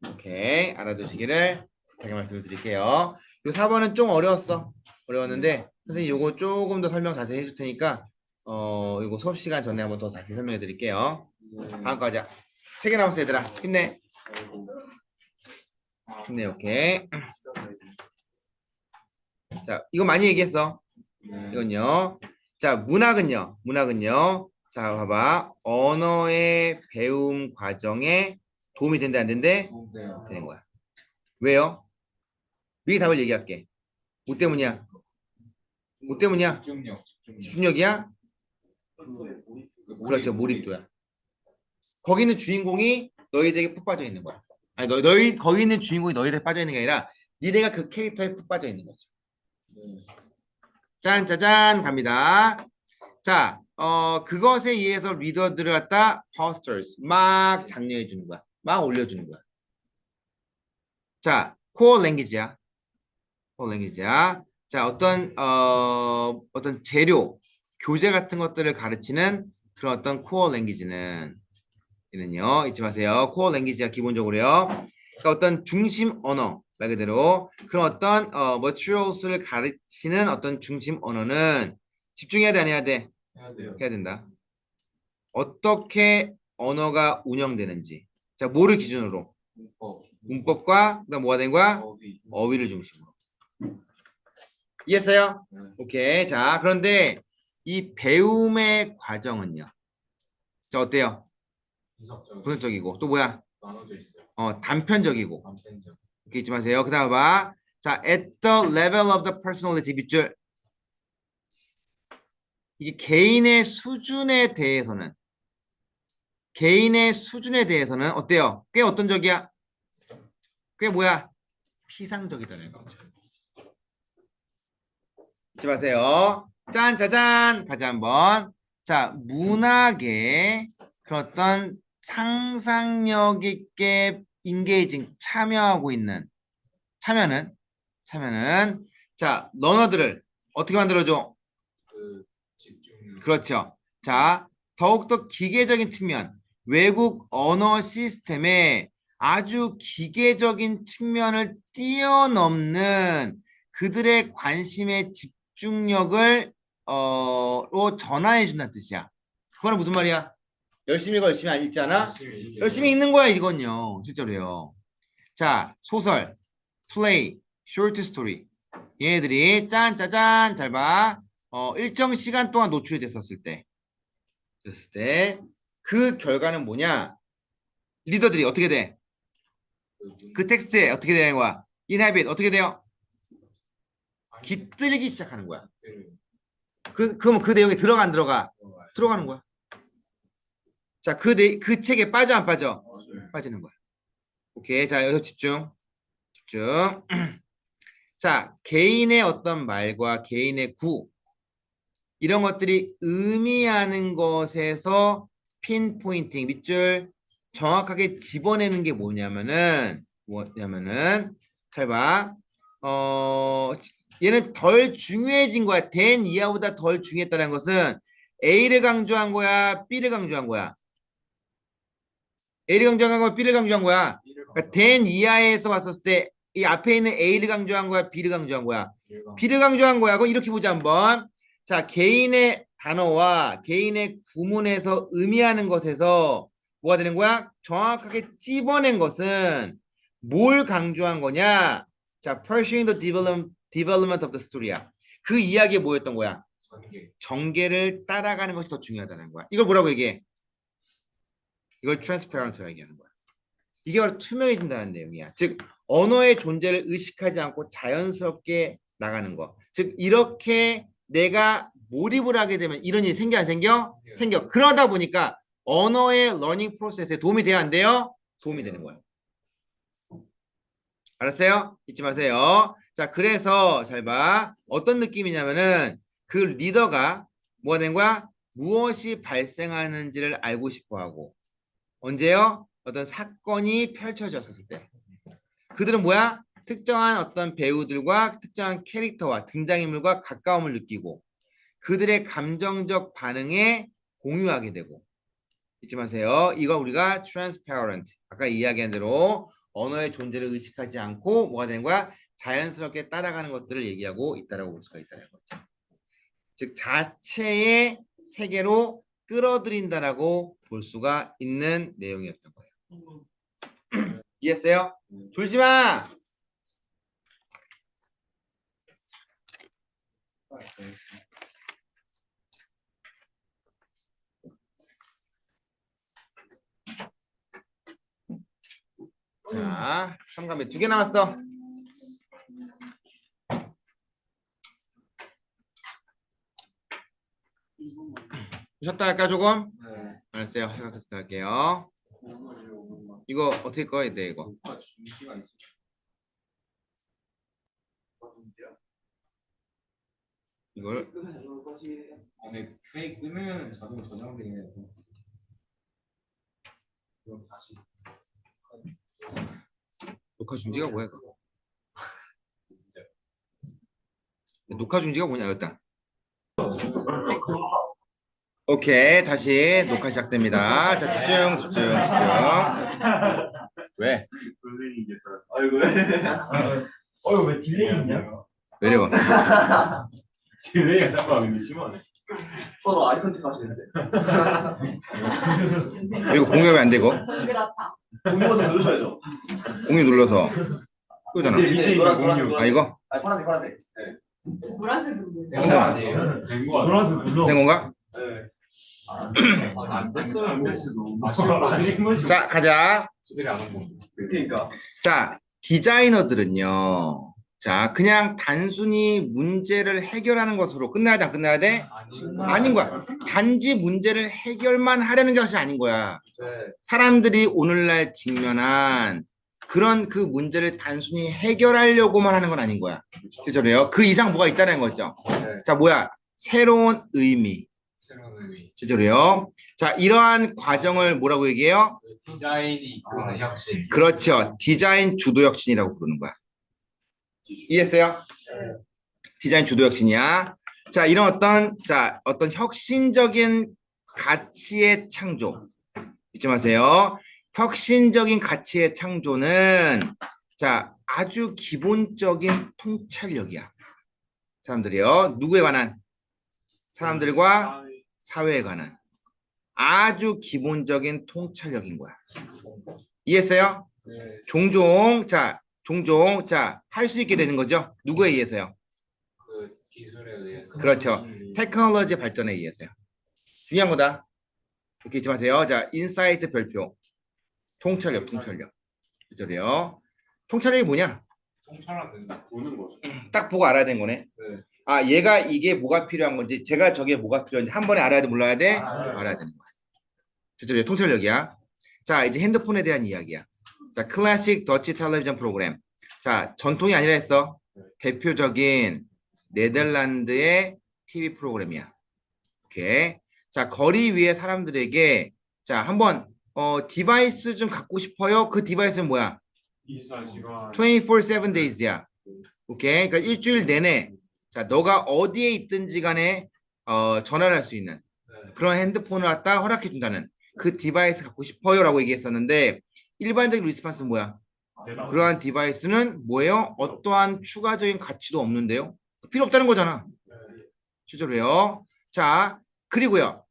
네. 오케이. 알아두시기를 부탁의 말씀을 드릴게요. 이 4번은 좀 어려웠는데 선생님 요거 조금 더 설명 자세히 해줄 테니까 요거 수업 시간 전에 한번 더 자세히 설명해 드릴게요. 다음 거 하자. 3개 남았어 얘들아. 힘내. 힘내. 오케이. 자, 이거 많이 얘기했어. 네. 이건요. 자, 문학은요. 자, 봐봐. 언어의 배움 과정에 도움이 된다 안 된대? 좋은데요. 되는 거야. 왜요? 미리 답을 얘기할게. 뭐 때문이야? 뭐 때문이야? 집중력. 집중력이야? 그렇죠. 몰입도야. 거기 있는 주인공이 너희들에게 푹 빠져 있는 거야. 아니, 너희 거기 있는 주인공이 너희들에게 빠져 있는 게 아니라 니네가 그 캐릭터에 푹 빠져 있는 거죠. 네. 짠, 짜잔 갑니다. 자, 그것에 의해서 리더들을 갖다 posters 막 장려해 주는 거야. 막 올려주는 거야. 자, core language야. 자, 어떤 재료, 교재 같은 것들을 가르치는 그런 어떤 core language는 이는요, 잊지 마세요. core language가 기본적으로요. 그러니까 어떤 중심 언어 말 그대로 그런 어떤 materials를 가르치는 어떤 중심 언어는 집중해야 돼, 안 해야 돼? 해야 돼요. 해야 된다. 어떻게 언어가 운영되는지. 자, 뭐를 기준으로? 문법과 그다음 뭐가 되는 거야? 어휘를 중심으로. 이해했어요? 네. 오케이. 자, 그런데 이 배움의 과정은요. 자, 어때요? 분석적이고 또 뭐야? 나눠져 있어요. 단편적이고. 단편적. 이렇게 잊지 마세요. 그 다음 봐. 자, at the level of the personality 밑줄. 이게 개인의 수준에 대해서는 어때요? 꽤 어떤 적이야? 꽤 뭐야? 피상적이다는 거죠. 잊지 마세요. 짠, 짜잔. 가자, 한번. 자, 문학의 그런 어떤 상상력 있게 인게이징, 참여는 자, 러너들을 어떻게 만들어줘? 그 집중력. 그렇죠. 자, 더욱더 기계적인 측면, 외국 언어 시스템에 아주 기계적인 측면을 뛰어넘는 그들의 관심의 집중력을 로 전환해 준다는 뜻이야. 그거는 무슨 말이야? 열심히 안 읽지 않아? 열심히 읽는 거야, 이건요. 실제로요. 자, 소설, 플레이, 쇼트 스토리. 얘네들이 짠, 짜잔, 잘 봐. 일정 시간 동안 노출이 됐을 때, 그 결과는 뭐냐? 리더들이 어떻게 돼? 그 텍스트에 어떻게 되는 거야? 인하빗 어떻게 돼요? 깃들기 시작하는 거야. 그럼 그 내용이 들어가 안 들어가? 들어가는 거야. 자, 그 책에 빠져 안 빠져? 빠지는 거야. 오케이. 자, 여기서 집중. 자, 개인의 어떤 말과 개인의 구 이런 것들이 의미하는 것에서 핀포인팅 밑줄 정확하게 집어내는 게 뭐냐면은 잘 봐. 얘는 덜 중요해진 거야. than 이하보다 덜 중요했다는 것은 A를 강조한 거야, B를 강조한 거야. A를 강조한 거야, B를 강조한 거야. 그러니까 than 이하에서 봤을 때 이 앞에 있는 A를 강조한 거야, B를 강조한 거야. B를 강조한 거야. 그럼 이렇게 보자 한번. 자, 개인의 단어와 개인의 구문에서 의미하는 것에서 뭐가 되는 거야? 정확하게 찝어낸 것은 뭘 강조한 거냐? 자, pursuing the development of the story야. 그 이야기에 뭐였던 거야? 전개를 따라가는 것이 더 중요하다는 거야. 이걸 뭐라고 얘기해? 이걸 transparent라고 얘기하는 거야. 이게 바로 투명해진다는 내용이야. 즉, 언어의 존재를 의식하지 않고 자연스럽게 나가는 거. 즉, 이렇게 내가 몰입을 하게 되면 이런 일이 생겨 안 생겨? 생겨. 그러다 보니까 언어의 러닝 프로세스에 도움이 돼야 안 돼요? 도움이 되는 거예요. 알았어요? 잊지 마세요. 자, 그래서 잘 봐. 어떤 느낌이냐면은 그 리더가 뭐가 된 거야? 무엇이 발생하는지를 알고 싶어 하고. 언제요? 어떤 사건이 펼쳐졌을 때. 그들은 뭐야? 특정한 어떤 배우들과 특정한 캐릭터와 등장인물과 가까움을 느끼고 그들의 감정적 반응에 공유하게 되고. 잊지 마세요. 이거 우리가 transparent. 아까 이야기한 대로 언어의 존재를 의식하지 않고 뭐가 되는 거야? 자연스럽게 따라가는 것들을 얘기하고 있다라고 볼 수가 있다는 거죠. 즉 자체의 세계로 끌어들인다라고 볼 수가 있는 내용이었던 거예요. 이해했어요? 졸지 마. 자, 3가면 2개 남았어. 쉬었다 할까 조금? 네. 알았어요. 생각해서 할게요. 이거 어떻게 꺼야 돼 이거? 녹화 중지가 있어. 이걸 근데 회의 끄면 자동 저장되긴 해요. 그럼 다시. 녹화 중지가 뭐야 그거? 녹화 중지가 뭐냐 여기다. 오케이 다시 녹화 시작됩니다. 자 집중. 왜? 선생님께서 아이고 왜 딜레이 있냐? 왜래고? 딜레이가 생각보다 근데 심하네. 서로 아이 컨택 하시는데. 이거 공유하면 안 되고 그렇다. 공유 버튼 누르셔야죠. 공유 눌러서 이거잖아. 밑에 있는 공유. 아 이거? 아 파란색. 노란색은 뭐예요? 된거 아니에요? 된거 노란색 눌러. 된 건가? 네. 안 됐으면 뭐 아쉬운 거지. 자 가자. 수들이 안 온 거. 그러니까. 자 디자이너들은요. 자 그냥 단순히 문제를 해결하는 것으로 끝나야 돼? 안 끝나야 돼? 아닌 거야. 단지 문제를 해결만 하려는 것이 아닌 거야. 네. 사람들이 오늘날 직면한 그런 그 문제를 단순히 해결하려고만 하는 건 아닌 거야. 그죠? 그 이상 뭐가 있다는 거죠. 네. 자, 뭐야? 새로운 의미. 새로운 의미. 그죠? 자, 이러한 과정을 뭐라고 얘기해요? 디자인이 이끄는 혁신. 그렇죠. 디자인 주도 혁신이라고 부르는 거야. 이해했어요? 디자인 주도 혁신이야. 자, 이런 어떤 혁신적인 가치의 창조. 잊지 마세요. 혁신적인 가치의 창조는 자 아주 기본적인 통찰력이야. 사람들이요. 누구에 관한? 사람들과 사회에 관한 아주 기본적인 통찰력인 거야. 이해했어요? 네. 종종 할 수 있게 되는 거죠. 누구에 의해서요? 그 기술에 의해서. 그렇죠. 테크놀로지 발전에 의해서요. 중요한 거다. 이렇게 잊지 마세요. 자, 인사이트 별표. 통찰력. 그죠요? 통찰력이 뭐냐? 통찰하면 된다. 보는 거죠. 딱 보고 알아야 되는 거네. 네. 아, 얘가 이게 뭐가 필요한 건지, 제가 저게 뭐가 필요한지 한 번에 알아야 돼, 몰라야 돼? 알아야 되는 거야. 그죠? 통찰력이야. 자, 이제 핸드폰에 대한 이야기야. 자, 클래식 더치 텔레비전 프로그램. 자, 전통이 아니라 했어. 대표적인 네덜란드의 TV 프로그램이야. 오케이. 자, 거리 위에 사람들에게 자, 한번 디바이스 좀 갖고 싶어요. 그 디바이스는 뭐야? 24시간 24/7 days야. 오케이. 그러니까 일주일 내내 자, 너가 어디에 있든지 간에 전화를 할 수 있는 그런 핸드폰을 갖다 허락해 준다는 그 디바이스 갖고 싶어요라고 얘기했었는데 일반적인 리스폰스는 뭐야? 그러한 디바이스는 뭐예요? 어떠한 추가적인 가치도 없는데요. 필요 없다는 거잖아. 실제로요. 자, 그리고요.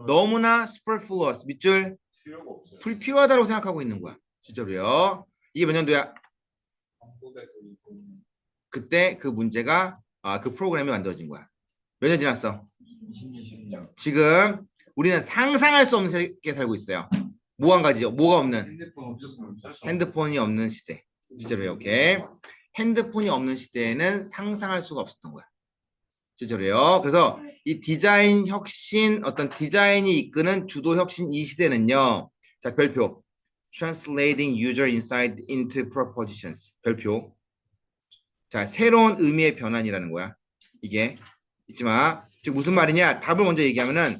너무나 superfluous 밑줄 필요가 없어요. 불필요하다고 생각하고 있는 거야. 실제로요. 이게 몇 년도야? 그때 그 문제가 그 프로그램이 만들어진 거야. 몇 년 지났어? 2020년. 지금 우리는 상상할 수 없는 세계에 살고 있어요. 뭐 한 가지죠? 뭐가 없는? 핸드폰 없었으면 핸드폰이 없는 시대. 실제로요. 오케이. 핸드폰이 없는 시대에는 상상할 수가 없었던 거야. 실제로요. 그래서 이 디자인 혁신, 어떤 디자인이 이끄는 주도 혁신 이 시대는요. 자, 별표. Translating user insight into propositions. 별표. 자, 새로운 의미의 변환이라는 거야. 이게. 잊지 마. 즉, 무슨 말이냐? 답을 먼저 얘기하면은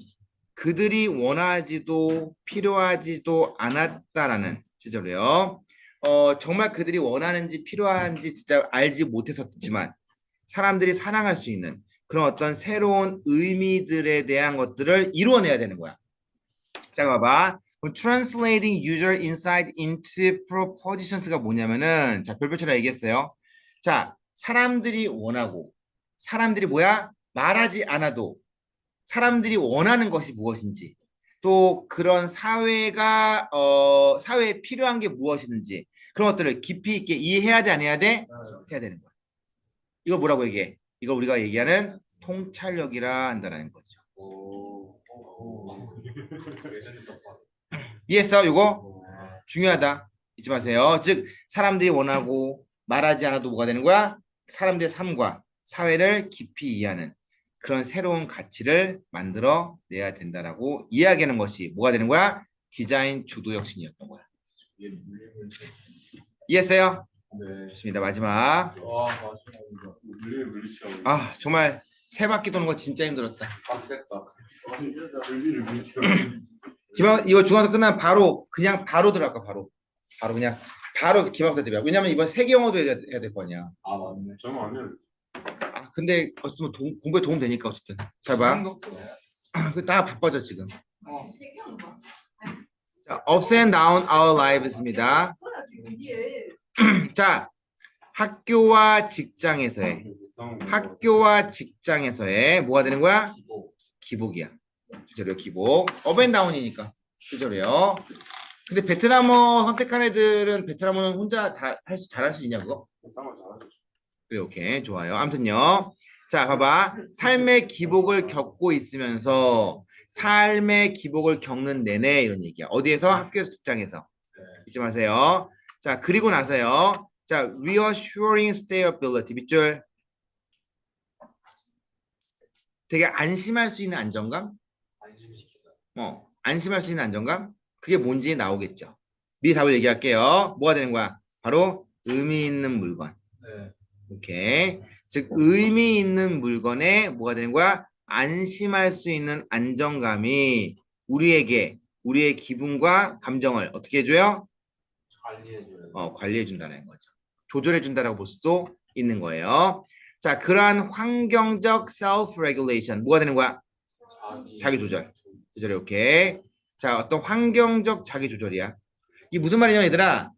그들이 원하지도 필요하지도 않았다라는 실제로요. 정말 그들이 원하는지 필요한지 진짜 알지 못했었지만 사람들이 사랑할 수 있는 그런 어떤 새로운 의미들에 대한 것들을 이루어내야 되는 거야. 자, 봐봐. 그럼 translating user insight into propositions가 뭐냐면은, 자, 별표처럼 얘기했어요. 자, 사람들이 원하고, 사람들이 뭐야? 말하지 않아도 사람들이 원하는 것이 무엇인지, 또 그런 사회에 필요한 게 무엇이든지 그런 것들을 깊이 있게 이해해야 돼, 안 해야 돼? 해야 되는 거야. 이걸 뭐라고 얘기해? 이걸 우리가 얘기하는 통찰력이라 한다는 거죠. 예전에 딱 이해했어? 이거 중요하다. 잊지 마세요. 즉 사람들이 원하고 말하지 않아도 뭐가 되는 거야? 사람들의 삶과 사회를 깊이 이해하는 그런 새로운 가치를 만들어 내야 된다라고 이야기하는 것이 뭐가 되는 거야? 디자인 주도 혁신이었던 거야. 이해했어요? 네. 좋습니다. 마지막. 와 마지막이다. 물리치라고. 아 정말 세 바퀴 도는 거 진짜 힘들었다. 빡셌다. 물리치라고. 이거 중앙에서 끝나면 그냥 바로 들어갈까 바로 그냥 바로 기말고사 대비야. 왜냐면 이번 세계 영어도 해야 될 거 아니야. 아 맞네. 저는 안 해요. 아 근데 어쨌든 공부에 도움 되니까 어쨌든 잘 봐. 다 바빠져 지금. 세계하는 거야. 자, ups and down our lives입니다. 소리야 지금 이게. 자, 학교와 직장에서의 뭐가 되는 거야? 기복이야. 주저래요, 기복. 업 앤 다운이니까 주저래요. 근데 베트남어 선택한 애들은 베트남어는 혼자 다 잘할 수 있냐 그거? 상관 잘하죠. 그래, 오케이, 좋아요. 아무튼요. 자, 봐봐. 삶의 기복을 겪고 있으면서 삶의 기복을 겪는 내내 이런 얘기야. 어디에서? 학교에서, 직장에서. 잊지 마세요. 자, 그리고 나서요. 자, reassuring stability. 밑줄. 되게 안심할 수 있는 안정감? 안심시키다. 안심할 수 있는 안정감? 그게 뭔지 나오겠죠. 미리 답을 얘기할게요. 뭐가 되는 거야? 바로 의미 있는 물건. 네. 오케이. 즉 의미 있는 물건에 뭐가 되는 거야? 안심할 수 있는 안정감이 우리의 기분과 감정을 어떻게 해줘요? 관리해줘요. 관리해준다는 거죠. 조절해준다라고 볼 수도 있는 거예요. 자, 그러한 환경적 self-regulation 뭐가 되는 거야? 자기 조절. 조절이 오케이. 자, 어떤 환경적 자기 조절이야. 이게 무슨 말이냐면 얘들아,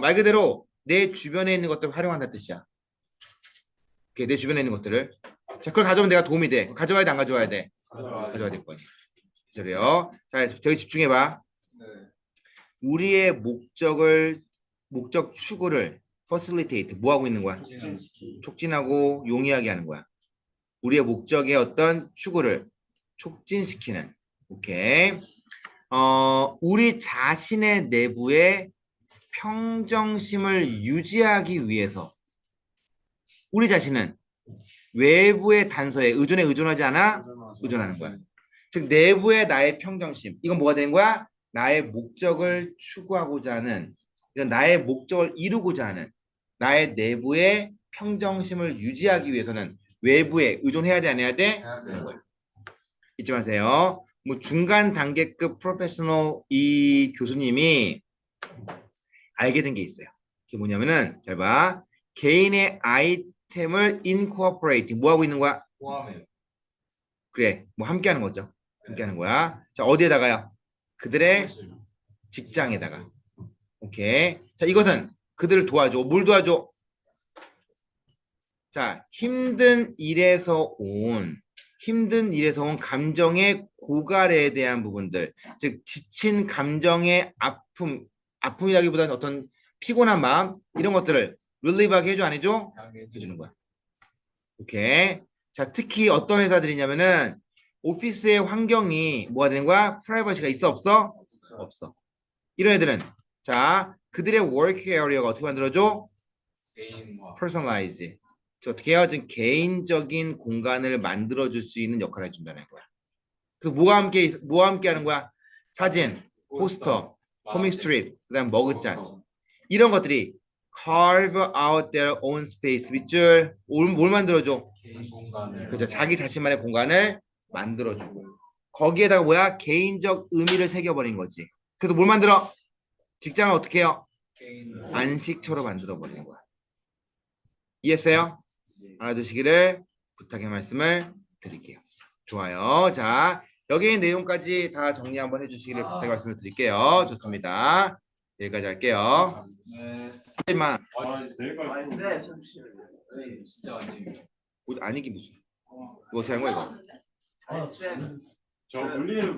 말 그대로 내 주변에 있는 것들을 활용한다는 뜻이야. 오케이, 내 주변에 있는 것들을. 자, 그걸 가져오면 내가 도움이 돼. 가져와야 돼, 안 가져와야 돼? 가져와야 될 거 아니야. 조절이요. 자, 저기 집중해봐. 네. 우리의 목적 추구를 facilitate 뭐 하고 있는 거야? 촉진하고 용이하게 하는 거야. 우리의 목적의 어떤 추구를 촉진시키는. 오케이. 우리 자신의 내부의 평정심을 유지하기 위해서 우리 자신은 외부의 단서에 의존하지 않아? 의존하는 거야. 즉 내부의 나의 평정심. 이건 뭐가 되는 거야? 나의 목적을 추구하고자 하는 이런 나의 목적을 이루고자 하는 나의 내부의 평정심을 유지하기 위해서는 외부에 의존해야 돼, 안 해야 돼? 하는 거야. 잊지 마세요. 뭐 중간 단계급 프로페셔널 이 교수님이 알게 된 게 있어요. 그게 뭐냐면은 잘 봐. 개인의 아이템을 incorporating 뭐 하고 있는 거야? 포함해요. 그래, 뭐 함께 하는 거죠. 함께 하는 거야. 자, 어디에다가요? 그들의 직장에다가. 오케이. 자, 이것은 그들을 도와줘. 뭘 도와줘? 자, 힘든 일에서 온 감정의 고갈에 대한 부분들, 즉 지친 감정의 아픔이라기보다는 어떤 피곤한 마음 이런 것들을 relieve하게 해줘, 안 해줘? 해주는 거야. 오케이. 자, 특히 어떤 회사들이냐면은 오피스의 환경이 뭐가 되는 거야? 프라이버시가 있어, 없어? 없어. 이런 애들은 자, 그들의 work area가 어떻게 만들어줘? 개인화. personalize. 어떻게 해요? 좀 개인적인 공간을 만들어줄 수 있는 역할을 해준다는 거야. 그래서 뭐와 함께 하는 거야? 사진, 포스터, 코믹 스트립, 그다음 머그잔 이런 것들이 carve out their own space 밑줄 뭘 만들어줘? 개인 공간을. 그렇죠. 자기 자신만의 공간을 만들어주고 거기에다가 뭐야? 개인적 의미를 새겨버린 거지. 그래서 뭘 만들어? 직장을 어떻게 해요? 개인. 안식처로 만들어버리는 거야. 이해했어요? 알아두시기를 부탁의 말씀을 드릴게요. 좋아요. 자, 여기 있는 내용까지 다 정리 한번 해주시기를 부탁의 말씀을 드릴게요. 좋습니다. 여기까지 할게요. 네. 하지만 내일까지. 나이스. 네, 진짜 아니에요. 아니기 무슨 이거 어떻게 하는 거야 이거? 하는데? 아, 저 물리를